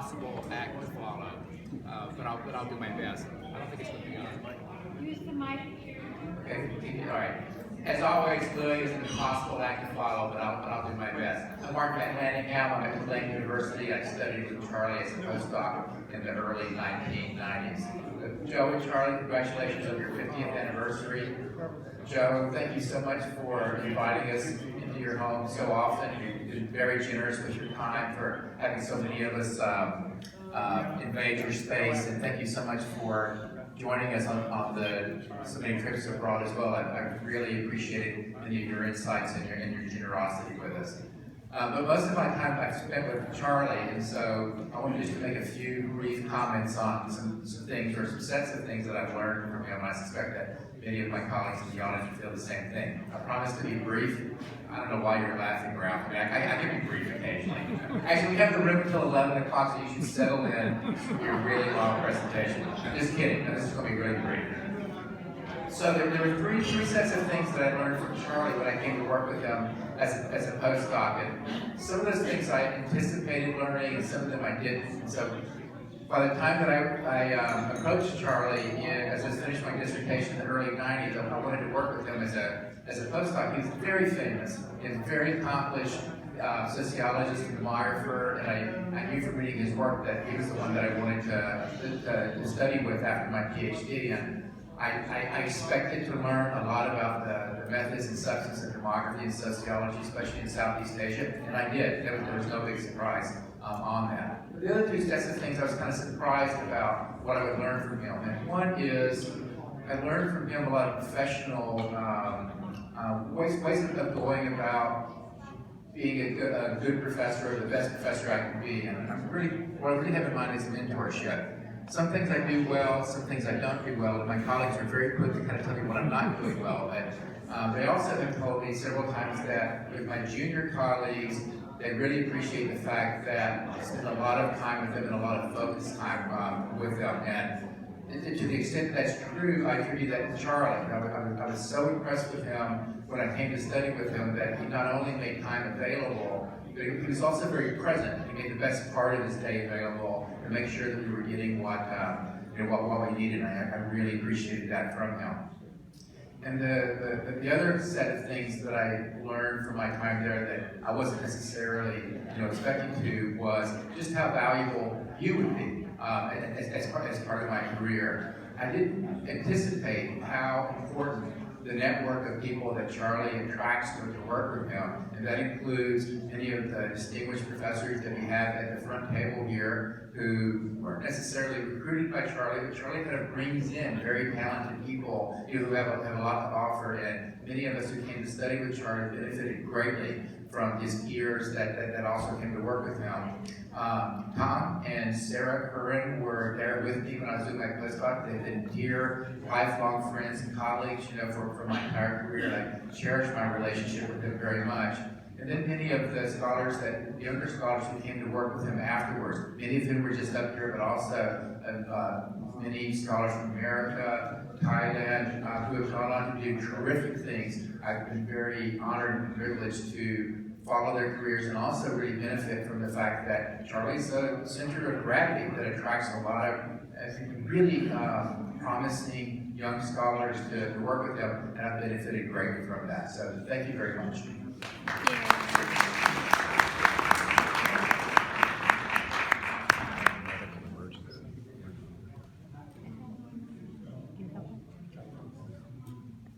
impossible act to follow, but I'll do my best. I don't think it's going to be hard. Use the mic. Okay, all right. As always, Glynn is an impossible act to follow, but I'll do my best. I'm Mark Vanlandingham. I'm at Glynn University. I studied with Charlie as a postdoc in the early 1990s. Joe and Charlie, congratulations on your 50th anniversary. Joe, thank you so much for inviting us into your home so often. You've been very generous with your time for having so many of us invade your space, and thank you so much for joining us on the so many trips abroad as well. I really appreciated many of your insights and your generosity with us. But most of my time I've spent with Charlie, and so I wanted just to make a few brief comments on some things, or some sets of things that I've learned from him. I suspect that many of my colleagues in the audience feel the same thing. I promise to be brief. I don't know why you're laughing, Ralph. I mean, I can be brief occasionally. Actually, we have the room until 11 o'clock, so you should settle in for your really long presentation. Just kidding. No, this is going to be really brief. So there were three sets of things that I learned from Charlie when I came to work with him as a postdoc. And some of those things I anticipated learning, and some of them I didn't. And so by the time that I approached Charlie as I finished my dissertation in the early 90s, I wanted to work with him as a postdoc. He was very famous. He was a very accomplished sociologist and demographer, and I knew from reading his work that he was the one that I wanted to study with after my PhD. And I expected to learn a lot about the methods and substance of demography and sociology, especially in Southeast Asia, and I did. There was no big surprise on that. But the other two sets of things I was kind of surprised about what I would learn from him. And one is, I learned from him a lot of professional ways of going about being a good professor, or the best professor I can be. And what I really have in mind is mentorship. Some things I do well, some things I don't do well, and my colleagues are very quick to kind of tell me what I'm not doing well. But they also have told me several times that with my junior colleagues, they really appreciate the fact that I spend a lot of time with them and a lot of focused time with them. And to the extent that's true, I attribute that to Charlie. I was so impressed with him when I came to study with him that he not only made time available, but he was also very present. He made the best part of his day available to make sure that we were getting what we needed. And I really appreciated that from him. And the other set of things that I learned from my time there that I wasn't necessarily expecting to was just how valuable you would be as part of my career. I didn't anticipate how important the network of people that Charlie attracts to work with him, and that includes many of the distinguished professors that we have at the front table here who weren't necessarily recruited by Charlie, but Charlie kind of brings in very talented people who have a lot to offer, and many of us who came to study with Charlie benefited greatly from his peers that also came to work with him. Tom and Sarah Curran were there with me when I was doing my postdoc. They've been dear, lifelong friends and colleagues, for my entire career. I cherish my relationship with them very much. And then many of the scholars, the younger scholars who came to work with him afterwards, many of whom were just up here, but also many scholars from America, Thailand, who have gone on to do terrific things. I've been very honored and privileged to follow their careers and also really benefit from the fact that Charlie's a center of gravity that attracts a lot of, I think, really promising young scholars to work with them, and I've benefited greatly from that. So thank you very much. Thank you.